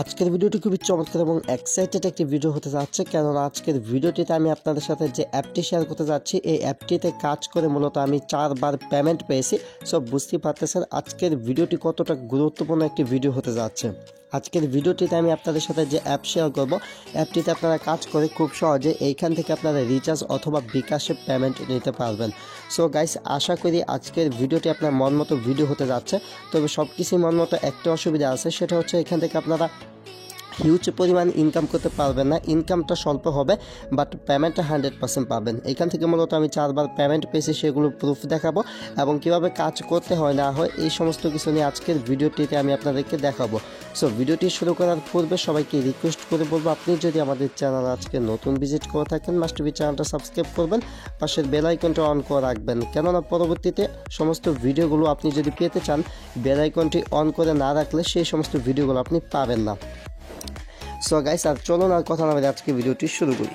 আজকের ভিডিওটি খুবই চমৎকার এবং এক্সাইটেড একটি ভিডিও হতে যাচ্ছে, কেননা আজকের ভিডিওটিতে আমি আপনাদের সাথে যে অ্যাপটি শেয়ার করতে যাচ্ছি এই অ্যাপটিতে কাজ করে মূলত আমি 4বার পেমেন্ট পেয়েছি। সো বুঝতেই পারতেছেন আজকের ভিডিওটি কতটা গুরুত্বপূর্ণ একটি ভিডিও হতে যাচ্ছে। আজকের ভিডিওটিতে আমি আপনাদের সাথে যে অ্যাপ শেয়ার করব, অ্যাপটিতে আপনারা কাজ করে খুব সহজে এইখান থেকে আপনারা রিচার্জ অথবা বিকাশে পেমেন্ট নিতে পারবেন। সো গাইস, আশা করি আজকের ভিডিওটি আপনার মন মতো ভিডিও হতে যাচ্ছে। তবে সব কিছুই মন মতো একটা অসুবিধা আছে, সেটা হচ্ছে এখান থেকে আপনারা হিউজ পরিমাণ ইনকাম করতে পারবেন না, ইনকামটা স্বল্প হবে বাট পেমেন্টটা 100% পাবেন। এখান থেকে মূলত আমি 4বার পেমেন্ট পেয়েছি, সেগুলো প্রুফ দেখাবো এবং কিভাবে কাজ করতে হয় না হয় এই সমস্ত কিছু নিয়ে আজকের ভিডিওটিতে আমি আপনাদেরকে দেখাবো। সো ভিডিওটি শুরু করার পূর্বে সবাইকে রিকোয়েস্ট করে বলবো, আপনি যদি আমাদের চ্যানেল আজকে নতুন ভিজিট করে থাকেন মাস্ট বি চ্যানেলটা সাবস্ক্রাইব করবেন, পাশের বেল আইকনটা অন করে রাখবেন, কেননা পরবর্তীতে সমস্ত ভিডিওগুলো আপনি যদি পেতে চান বেল আইকনটি অন করে না রাখলে সেই সমস্ত ভিডিওগুলো আপনি পাবেন না। সো গাইস, আর চলুন আর কথা না বলে আজকে ভিডিওটি শুরু করি।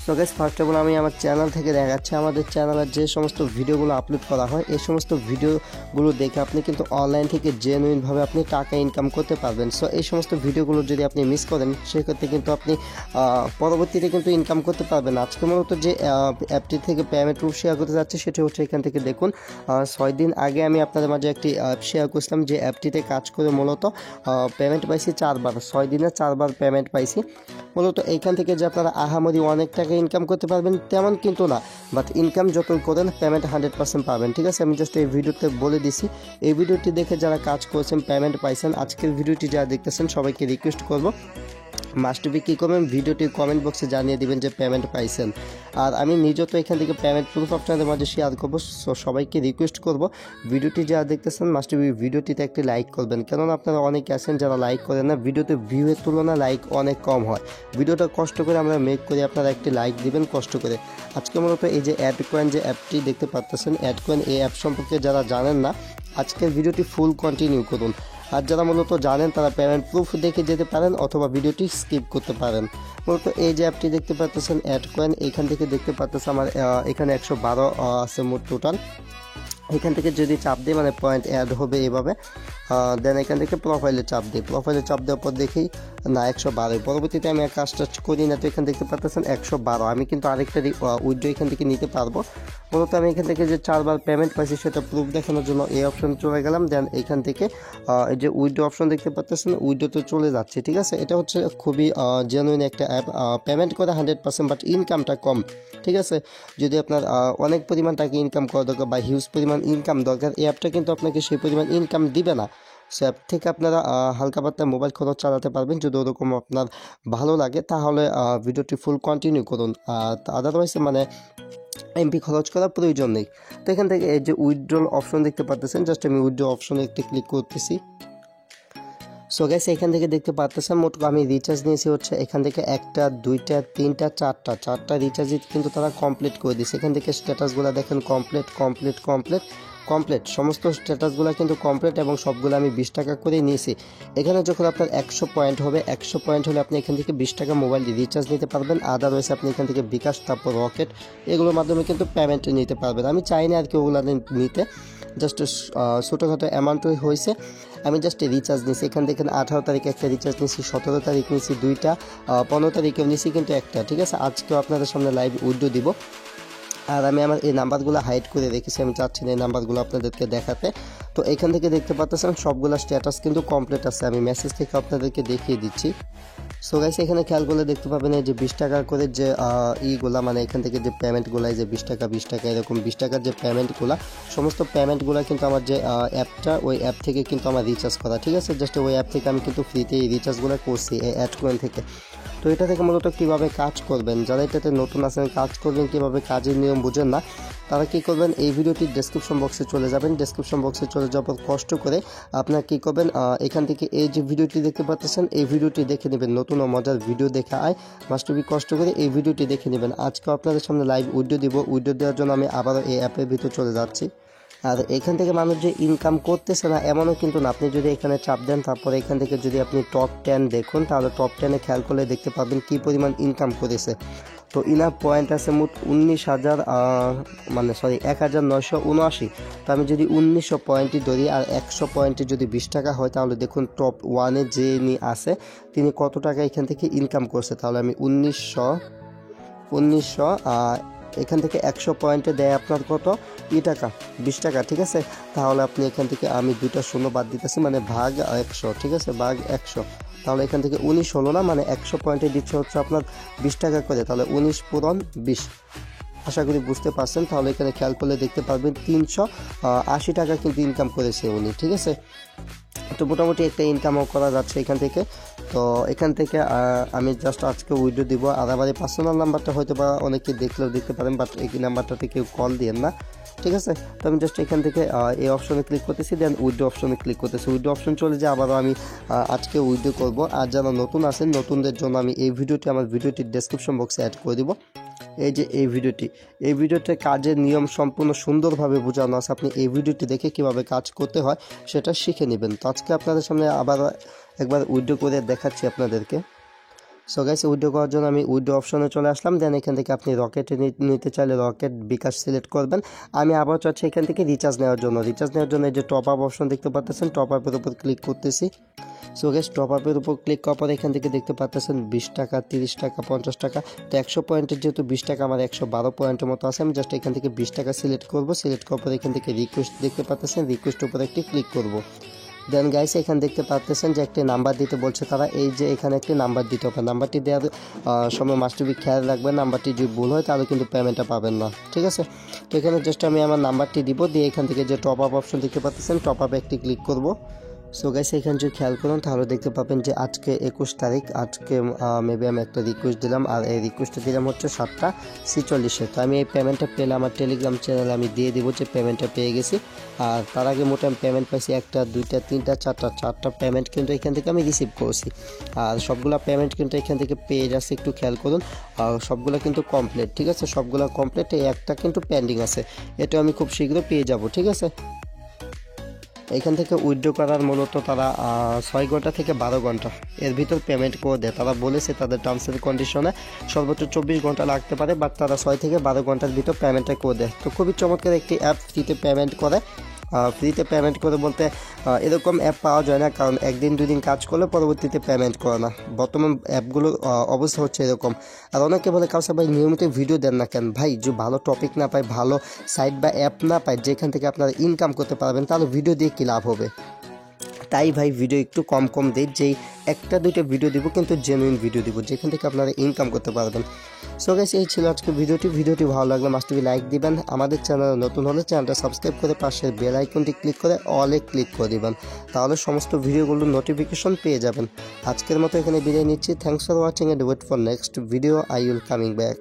So guys, first of all আমি আমার চ্যানেল থেকে দেখাচ্ছি আমাদের চ্যানেলের যে সমস্ত ভিডিওগুলো আপলোড করা হয় এই সমস্ত ভিডিওগুলো দেখে আপনি কিন্তু অনলাইন থেকে জেনুইনভাবে আপনি টাকা ইনকাম করতে পারবেন। সো এই সমস্ত ভিডিওগুলো যদি আপনি মিস করেন সেক্ষেত্রে কিন্তু আপনি পরবর্তীতে কিন্তু ইনকাম করতে পারবেন। আজকে মূলত যে অ্যাপটি থেকে পেমেন্ট প্রুফ শেয়ার করতে যাচ্ছে সেটি হচ্ছে এখান থেকে দেখুন, 6 দিন আগে আমি আপনাদের মাঝে একটি অ্যাপ শেয়ার করছিলাম যে অ্যাপটিতে কাজ করে মূলত পেমেন্ট পাইছি 4বার, 6 দিনে 4বার পেমেন্ট পাইছি। মূলত এইখান থেকে যে আপনারা আহামরি অনেক টাকা ইনকাম করতে পারবেন তেমন কিন্তু না, বাট ইনকাম যতই করেন পেমেন্ট 100% পাবেন। ঠিক আছে, আমি জাস্ট এই ভিডিওতে বলে দিছি। এই ভিডিওটি দেখে যারা কাজ করছেন পেমেন্ট পাইছেন, আজকের ভিডিওটি যারা দেখতেছেন সবাইকে রিকোয়েস্ট করবো মাস্ট বি কী করবেন, ভিডিওটি কমেন্ট বক্সে জানিয়ে দিবেন যে পেমেন্ট পাইছেন। আর আমি নিজেও তো এখান থেকে পেমেন্ট প্রুফ আপনাদের মাঝে শেয়ার করবো। সো সবাইকে রিকোয়েস্ট করবো ভিডিওটি যারা দেখতেছেন মাস্ট বি ভিডিওটিতে একটি লাইক করবেন, কেননা আপনারা অনেকে আছেন যারা লাইক করেন না, ভিডিওতে ভিউয়ের তুলনায় লাইক অনেক কম হয়। ভিডিওটা কষ্ট করে আমরা মেক করি, আপনারা একটি লাইক দিবেন কষ্ট করে। আজকে মূলত এই যে অ্যাডকয়েন যে অ্যাপটি দেখতে পাচ্ছেন, অ্যাডকয়েন এই অ্যাপ সম্পর্কে যারা জানেন না আজকের ভিডিওটি ফুল কন্টিনিউ করুন, আর যারা মূলত জানেন তারা পেমেন্ট প্রুফ দেখে যেতে পারেন অথবা ভিডিওটি স্কিপ করতে পারেন। মূলত এই যে অ্যাপটি দেখতে পাচ্ছেন অ্যাডকয়েন, এখান থেকে দেখতে পাচ্ছেন আমার এখানে 112 আছে মোট টোটাল। এখান থেকে যদি চাপ দিই মানে পয়েন্ট অ্যাড হবে এভাবে, দেন এখান থেকে প্রোফাইলে চাপ দিই, প্রোফাইলে চাপ দেওয়ার পর দেখি না 112। পরবর্তীতে আমি কাজ টাচ করি না, তো এখানে দেখতে পাচ্ছেন 112। আমি কিন্তু আরেকটা উইথড্র এখান থেকে নিতে পারবো। মূলত আমি এখান থেকে যে 4বার পেমেন্ট পাইছি সেটা প্রুফ দেখানোর জন্য এই অপশন চলে গেলাম। দেন এখান থেকে এই যে উইথড্র অপশন দেখতে পাচ্ছেন উইথড্রতে চলে যাচ্ছে। ঠিক আছে, এটা হচ্ছে খুবই জেনুইন একটা অ্যাপ, পেমেন্ট করে 100%, বাট ইনকামটা কম। ঠিক আছে, যদি আপনার অনেক পরিমাণ টাকা ইনকাম করা দরকার বা হিউজ পরিমাণ ইনকাম দরকার, এই অ্যাপটা কিন্তু আপনাকে সেই পরিমাণ ইনকাম দিবে না। সো অ্যাপ থেকে আপনারা হালকা পাতলা মোবাইল খরচ চালাতে পারবেন। যদি ওরকম আপনার ভালো লাগে তাহলে ভিডিওটি ফুল কন্টিনিউ করুন, আদারওয়াইজ মানে এমপি খরচ করার প্রয়োজন নেই। তো এখান থেকে এই যে উইথড্রল অপশন দেখতে পাচ্ছেন, জাস্ট আমি উইথড্র অপশনে একটি ক্লিক করতেছি। সো গাইস, এখান থেকে দেখতে পাচ্ছেন মোট আমি রিচার্জ নিয়েছি হচ্ছে এখান থেকে 1টা 2টা 3টা 4টা রিচার্জই কিন্তু তারা কমপ্লিট করে দিয়েছে। এখান থেকে স্ট্যাটাসগুলো দেখেন কমপ্লিট কমপ্লিট কমপ্লিট কমপ্লিট, সমস্ত স্ট্যাটাসগুলো কিন্তু কমপ্লিট এবং সবগুলো আমি 20 টাকা করে নিয়েছি। এখানে যখন আপনার 100 পয়েন্ট হবে, 100 পয়েন্ট হলে আপনি এখান থেকে 20 টাকা মোবাইল রিচার্জ নিতে পারবেন। আদারওয়াইজ আপনি এখান থেকে বিকাশ, তারপর রকেট, এগুলোর মাধ্যমে কিন্তু পেমেন্ট নিতে পারবেন। আমি চাই না আর কি ওগুলো নিতে, জাস্ট ছোটোখাটো অ্যামাউন্টই হয়েছে। আমি জাস্ট রিচার্জ নিয়েছি, এখান থেকে 18 তারিখে একটা রিচার্জ নিয়েছি, 17 তারিখ নিয়েছি 2টা, 15 তারিখেও নিয়েছি কিন্তু একটা। ঠিক আছে, আজকেও আপনাদের সামনে লাইভ উইথড্র দিব। আর আমি আমার এই নাম্বারগুলো হাইড করে রেখেছি, আমি চাচ্ছি না এই নাম্বারগুলো আপনাদেরকে দেখাতে। তো এখান থেকে দেখতে পাচ্ছেন সবগুলো স্ট্যাটাস কিন্তু কমপ্লিট আছে, আমি মেসেজ থেকে আপনাদেরকে দেখিয়ে দিচ্ছি। সো গাইস, এখানে খেয়াল করলে দেখতে পাবেন এই যে 20 টাকা করে যে ইগুলা মানে এখান থেকে যে পেমেন্টগুলো, এই যে 20 টাকা 20 টাকা এরকম 20 টাকার যে পেমেন্টগুলো, সমস্ত পেমেন্টগুলো কিন্তু আমার যে অ্যাপটা ওই অ্যাপ থেকে কিন্তু আমার রিচার্জ করা। ঠিক আছে, জাস্ট ওই অ্যাপ থেকে আমি কিন্তু ফ্রিতে এই রিচার্জগুলো করছি এই অ্যাডকয়েন থেকে। তো এটা থেকে মূলত কীভাবে কাজ করবেন, যারা এটাতে নতুন আছেন কাজ করবেন কীভাবে কাজের নিয়ম বুঝেন না, তারা কী করবেন এই ভিডিওটির ডেসক্রিপশন বক্সে চলে যাবেন। ডেসক্রিপশন বক্সে চলে যাওয়ার পর কষ্ট করে আপনারা কী করবেন, এখান থেকে এই যে ভিডিওটি দেখতে পাচ্ছেন এই ভিডিওটি দেখে নেবেন। নতুন ও মজার ভিডিও দেখা আয় মাস্ট বি কষ্ট করে এই ভিডিওটি দেখে নেবেন। আজকে আপনাদের সামনে লাইভ উইডিও দিব, উইডিও দেওয়ার জন্য আমি আবারও এই অ্যাপের ভিতর চলে যাচ্ছি। আর এখান থেকে মানুষ যে ইনকাম করতেছে না এমনও কিন্তু না, আপনি যদি এখানে চাপ দেন তারপরে এখান থেকে যদি আপনি টপ 10 দেখুন তাহলে টপ 10-এ খেয়াল করলে দেখতে পাবেন কী পরিমাণ ইনকাম করেছে। তো ইনার পয়েন্ট আছে মোট 19,000 মানে 1979। তো আমি যদি 1900 পয়েন্টই ধরি আর 100 পয়েন্টে যদি 20 টাকা হয়, তাহলে দেখুন টপ 1-এ যে আছে তিনি কত টাকা এখান থেকে ইনকাম করছে। তাহলে আমি 1900 এখান থেকে 100 পয়েন্টে দেয় আপনার কত টাকা, 20 টাকা, ঠিক আছে। তাহলে আপনি এখান থেকে আমি 2টা শূন্য বাদ দিতেছি, মানে ভাগ 100, ঠিক আছে, ভাগ 100। তাহলে এখান থেকে 19 হলো না, মানে 100 পয়েন্টে দিচ্ছে হচ্ছে আপনার 20 টাকা করে। তাহলে 19 পূরণ 20, আশা করি বুঝতে পারছেন। তাহলে এখানে খেয়াল করলে দেখতে পারবেন 380 টাকা কিন্তু ইনকাম করেছে উনি, ঠিক আছে। তো মোটামুটি একটা ইনকামও করা যাচ্ছে এখান থেকে। তো এখান থেকে আমি জাস্ট আজকে উইড্রো দিব। আর আবার এই পার্সোনাল নাম্বারটা হয়তো বা অনেকে দেখলেও দেখতে পারেন, বাট এই নাম্বারটাতে কেউ কল দিয়েন না, ঠিক আছে। তো আমি জাস্ট এখান থেকে এই অপশনে ক্লিক করতেছি, দেন উইড্রো অপশনে ক্লিক করতেছি। উইড্রো অপশন চলে যায়, আবারও আমি আজকে উইড্রো করব। আর যারা নতুন আছেন, নতুনদের জন্য আমি এই ভিডিওটি আমার ভিডিওটির ডেসক্রিপশন বক্সে অ্যাড করে দিব। এই যে এই ভিডিওতে কাজের নিয়ম সম্পূর্ণ সুন্দরভাবে বোঝানো আছে। আপনি এই ভিডিওটি দেখে কিভাবে কাজ করতে হয় সেটা শিখে নেবেন। তো আজকে আপনাদের সামনে আবার একবার উইড্রো করে দেখাচ্ছি আপনাদেরকে। সো গাইস, উইড্রো করার জন্য আমি উইড্রো অপশনে চলে আসলাম। দেন এখান থেকে আপনি রকেটে নিতে চাইলে রকেট বিকাশ সিলেক্ট করবেন। আমি আবার চাচ্ছি এখান থেকে রিচার্জ নেওয়ার জন্য এই যে টপ আপ অপশন দেখতে পাচ্ছেন, টপ আপের উপর ক্লিক করতেছি। সো গাইস, টপ আপের উপর ক্লিক করার পর এখান থেকে দেখতে পাচ্ছেন 20 টাকা, 30 টাকা, 50 টাকা। তো 100 পয়েন্টের যেহেতু 20 টাকা আমার 112 পয়েন্টের মতো আছে, আমি জাস্ট এখান থেকে 20 টাকা সিলেক্ট করব। সিলেক্ট করার পর এখান থেকে রিকোয়েস্ট দেখতে পাচ্ছেন, রিকোয়েস্টের উপর একটি ক্লিক করব। দেন গাইস, এখানে দেখতে পাচ্ছেন যে একটি নাম্বার দিতে বলছে তারা। এই যে এখানে একটি নাম্বার দিতে হবে। নাম্বারটি দেওয়ার সময় মাস্ট বি খেয়াল রাখবেন, নাম্বারটি যদি ভুল হয় তাহলে কিন্তু পেমেন্টটা পাবেন না, ঠিক আছে। তো এখানে জাস্ট আমি আমার নাম্বারটি দিব, দিয়ে এখান থেকে যে টপ আপ অপশন দেখতে পাচ্ছেন, টপ আপে একটি ক্লিক করব। সো গাইস, এখানে যদি খেয়াল করুন তাহলে দেখতে পাবেন যে আজকে 21 তারিখ। আজকে মেবি আমি একটা রিকোয়েস্ট দিলাম, আর এই রিকোয়েস্টটা দিলাম হচ্ছে 7:46-এ। তো আমি এই পেমেন্টটা পেলে আমার টেলিগ্রাম চ্যানেলে আমি দিয়ে দিব যে পেমেন্টটা পেয়ে গেছি। আর তার আগে মোট আমি পেমেন্ট পাইছি 1টা, 2টা, 3টা, 4টা পেমেন্ট কিন্তু এখান থেকে আমি রিসিভ করছি। আর সবগুলা পেমেন্ট কিন্তু এখান থেকে পেয়ে যাচ্ছে, একটু খেয়াল করুন। সবগুলা কিন্তু কমপ্লিট, ঠিক আছে, সবগুলা কমপ্লিট। এই একটা কিন্তু পেন্ডিং আছে, এটা আমি খুব শীঘ্র পেয়ে যাব, ঠিক আছে। এখান থেকে উইথড্র করার মূলত তারা 6 ঘন্টা থেকে 12 ঘন্টা এর ভিতর পেমেন্ট করে দেয়। তারা বলেছে তাদের টার্মস এন্ড কন্ডিশনে সর্বোচ্চ 24 ঘন্টা লাগতে পারে, বাট তারা 6 থেকে 12 ঘন্টার ভিতর পেমেন্টটা করে দেয়। তো খুবই চমৎকার একটি অ্যাপ, ফ্রিতে পেমেন্ট করে। ফ্রিতে পেমেন্ট করে বলতে এরকম অ্যাপ পাওয়া যায় না, কারণ 1 দিন 2 দিন কাজ করলে পরবর্তীতে পেমেন্ট করে না। বর্তমান অ্যাপগুলোর অবস্থা হচ্ছে এরকম। আর অনেকে বলে, কাউসার ভাই নিয়মিত ভিডিও দেন না কেন? ভাই, যে ভালো টপিক না পাই, ভালো সাইট বা অ্যাপ না পাই যেখান থেকে আপনারা ইনকাম করতে পারবেন, তাহলে ভিডিও দিয়ে কী লাভ হবে? তাই ভাই ভিডিও একটু কম দিই, যেই 1টা 2টা ভিডিও দিব, কিন্তু জেনুইন ভিডিও দিব যেখান থেকে আপনারা ইনকাম করতে পারবেন। সো গাইস, এই ছিল আজকে ভিডিওটি ভালো লাগলে মাস্ট বি লাইক দিবেন। আমাদের চ্যানেল নতুন হলে চ্যানেলটা সাবস্ক্রাইব করে পাশের বেল আইকনটি ক্লিক করে অলে ক্লিক করে দিবেন, তাহলে সমস্ত ভিডিওগুলোর নোটিফিকেশন পেয়ে যাবেন। আজকের মতো এখানে বিদায় নিচ্ছি। Thanks for watching and wait for next video. I will coming back.